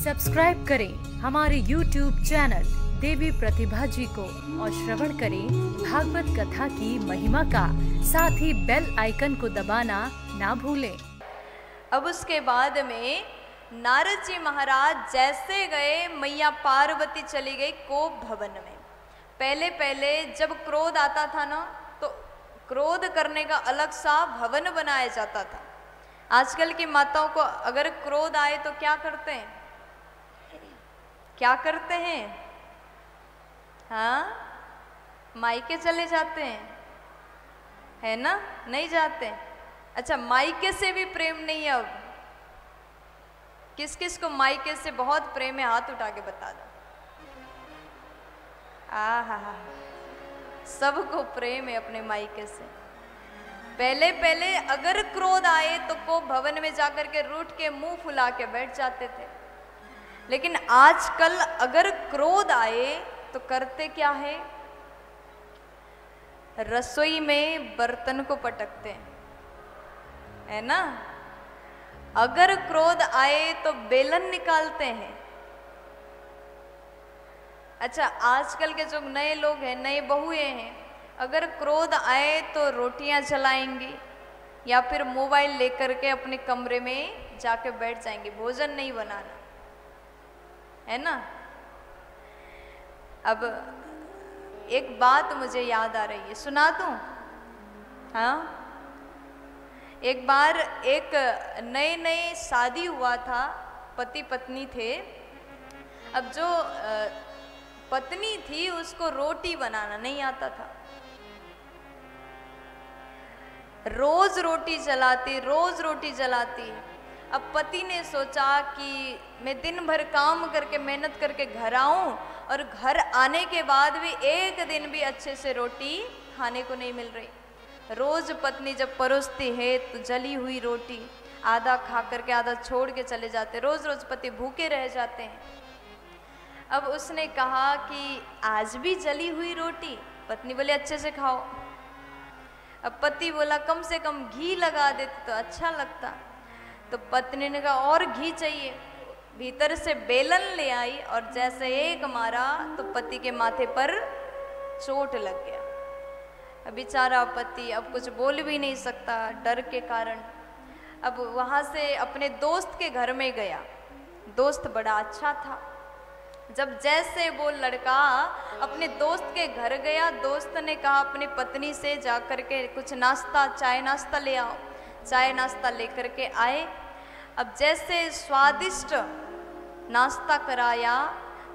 Subscribe करें हमारे YouTube channel देवी प्रतिभा जी को और श्रवण करें भागवत कथा की महिमा का, साथ ही बेल आइकन को दबाना ना भूलें। अब उसके बाद में नारद जी महाराज जैसे गए, मैया पार्वती चली गई कोप भवन में। पहले पहले जब क्रोध आता था ना, तो क्रोध करने का अलग सा भवन बनाया जाता था। आजकल की माताओं को अगर क्रोध आए तो क्या करते हैं? क्या करते हैं? हाँ, मायके चले जाते हैं, है ना? नहीं जाते? अच्छा, मायके से भी प्रेम नहीं है अब? किस किस को मायके से बहुत प्रेम है? हाथ उठा के बता दो। आहा, सबको प्रेम है अपने मायके से। पहले पहले अगर क्रोध आए तो को भवन में जाकर के रूठ के मुंह फुला के बैठ जाते थे, लेकिन आजकल अगर क्रोध आए तो करते क्या है? रसोई में बर्तन को पटकते हैं, है ना? अगर क्रोध आए तो बेलन निकालते हैं। अच्छा, आजकल के जो नए लोग हैं, नए बहुएं हैं, अगर क्रोध आए तो रोटियां जलाएंगी या फिर मोबाइल लेकर के अपने कमरे में जाके बैठ जाएंगे, भोजन नहीं बनाना, है ना? अब एक बात मुझे याद आ रही है, सुना दूं? हाँ, एक बार एक नए नए शादी हुआ था, पति पत्नी थे। अब जो पत्नी थी उसको रोटी बनाना नहीं आता था, रोज रोटी जलाती। अब पति ने सोचा कि मैं दिन भर काम करके मेहनत करके घर आऊं और घर आने के बाद भी एक दिन भी अच्छे से रोटी खाने को नहीं मिल रही। रोज पत्नी जब परोसती है तो जली हुई रोटी आधा खा करके आधा छोड़ के चले जाते, रोज रोज पति भूखे रह जाते हैं। अब उसने कहा कि आज भी जली हुई रोटी? पत्नी बोले अच्छे से खाओ। अब पति बोला कम से कम घी लगा देते तो अच्छा लगता। तो पत्नी ने कहा और घी चाहिए। भीतर से बेलन ले आई और जैसे एक मारा तो पति के माथे पर चोट लग गया। अब बेचारा पति अब कुछ बोल भी नहीं सकता डर के कारण। अब वहाँ से अपने दोस्त के घर में गया। दोस्त बड़ा अच्छा था। जब जैसे वो लड़का अपने दोस्त के घर गया, दोस्त ने कहा अपनी पत्नी से जा कर के कुछ नाश्ता, चाय नाश्ता ले आओ। चाय नाश्ता लेकर के आए। अब जैसे स्वादिष्ट नाश्ता कराया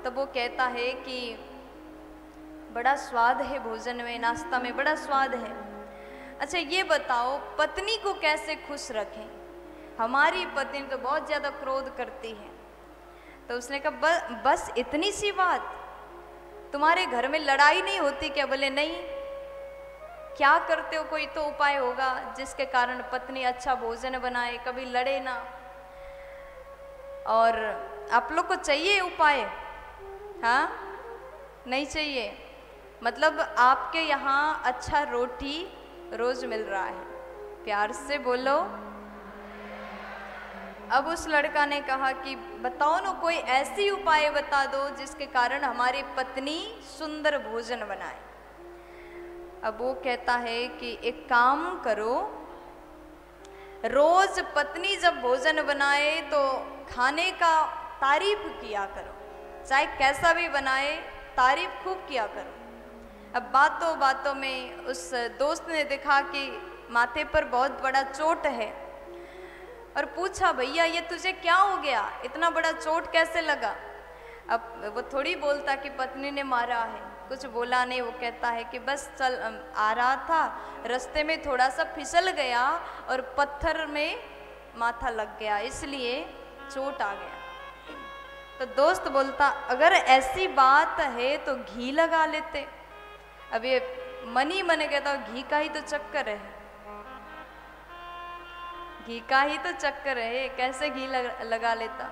तब वो कहता है कि बड़ा स्वाद है भोजन में, नाश्ता में बड़ा स्वाद है। अच्छा ये बताओ पत्नी को कैसे खुश रखें? हमारी पत्नी तो बहुत ज़्यादा क्रोध करती है। तो उसने कहा बस इतनी सी बात, तुम्हारे घर में लड़ाई नहीं होती क्या? बोले नहीं। क्या करते हो? कोई तो उपाय होगा जिसके कारण पत्नी अच्छा भोजन बनाए, कभी लड़े ना। और आप लोग को चाहिए उपाय? हाँ, नहीं चाहिए? मतलब आपके यहाँ अच्छा रोटी रोज मिल रहा है? प्यार से बोलो। अब उस लड़का ने कहा कि बताओ ना, कोई ऐसी उपाय बता दो जिसके कारण हमारी पत्नी सुंदर भोजन बनाए। अब वो कहता है कि एक काम करो, रोज पत्नी जब भोजन बनाए तो खाने का तारीफ किया करो, चाहे कैसा भी बनाए तारीफ खूब किया करो। अब बातों बातों में उस दोस्त ने देखा कि माथे पर बहुत बड़ा चोट है और पूछा भैया ये तुझे क्या हो गया, इतना बड़ा चोट कैसे लगा? अब वो थोड़ी बोलता कि पत्नी ने मारा है, कुछ बोला नहीं। वो कहता है कि बस चल आ रहा था, रास्ते में थोड़ा सा फिसल गया और पत्थर में माथा लग गया, इसलिए चोट आ गया। तो दोस्त बोलता अगर ऐसी बात है तो घी लगा लेते। अब ये मन ही मन कहता घी का ही तो चक्कर है, घी का ही तो चक्कर है, कैसे घी लगा लेता।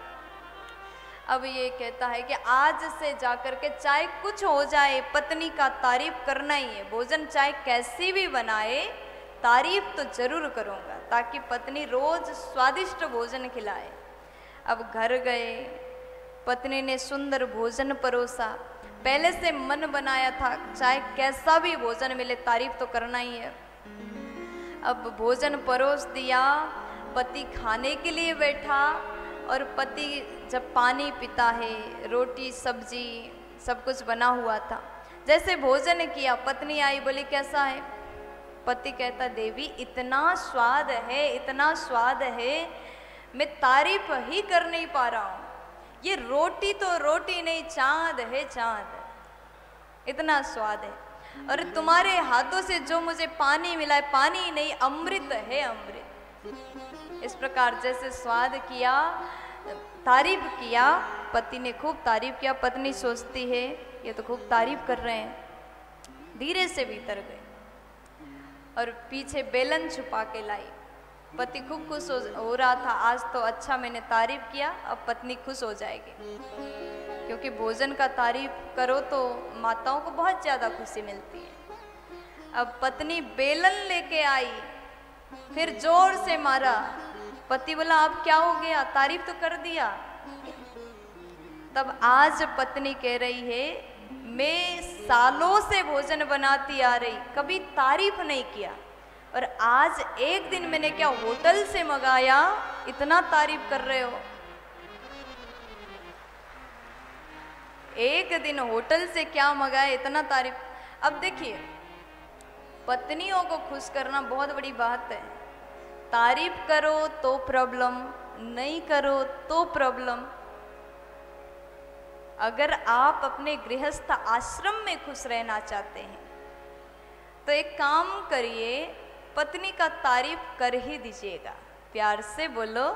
अब ये कहता है कि आज से जाकर के चाहे कुछ हो जाए पत्नी का तारीफ करना ही है, भोजन चाहे कैसी भी बनाए तारीफ तो जरूर करूँगा, ताकि पत्नी रोज स्वादिष्ट भोजन खिलाए। अब घर गए, पत्नी ने सुंदर भोजन परोसा। पहले से मन बनाया था चाहे कैसा भी भोजन मिले तारीफ तो करना ही है। अब भोजन परोस दिया, पति खाने के लिए बैठा और पति जब पानी पीता है, रोटी सब्जी सब कुछ बना हुआ था। जैसे भोजन किया, पत्नी आई, बोली कैसा है? पति कहता देवी इतना स्वाद है, इतना स्वाद है, मैं तारीफ ही कर नहीं पा रहा हूँ। ये रोटी तो रोटी नहीं, चांद है चांद, इतना स्वाद है। और तुम्हारे हाथों से जो मुझे पानी मिला है, पानी नहीं अमृत है अमृत। इस प्रकार जैसे स्वाद किया, तारीफ किया, पति ने खूब तारीफ किया। पत्नी सोचती है ये तो खूब तारीफ कर रहे हैं। धीरे से भीतर गए और पीछे बेलन छुपा के लाई। पति खूब खुश हो रहा था, आज तो अच्छा मैंने तारीफ किया, अब पत्नी खुश हो जाएगी। क्योंकि भोजन का तारीफ करो तो माताओं को बहुत ज़्यादा खुशी मिलती है। अब पत्नी बेलन लेके आई, फिर जोर से मारा। पति बोला अब क्या हो गया, तारीफ तो कर दिया। तब आज पत्नी कह रही है मैं सालों से भोजन बनाती आ रही, कभी तारीफ नहीं किया, और आज एक दिन मैंने क्या होटल से मंगाया, इतना तारीफ कर रहे हो। एक दिन होटल से क्या मंगाया, इतना तारीफ। अब देखिए पत्नियों को खुश करना बहुत बड़ी बात है। तारीफ करो तो प्रॉब्लम, नहीं करो तो प्रॉब्लम। अगर आप अपने गृहस्थ आश्रम में खुश रहना चाहते हैं तो एक काम करिए, पत्नी का तारीफ कर ही दीजिएगा। प्यार से बोलो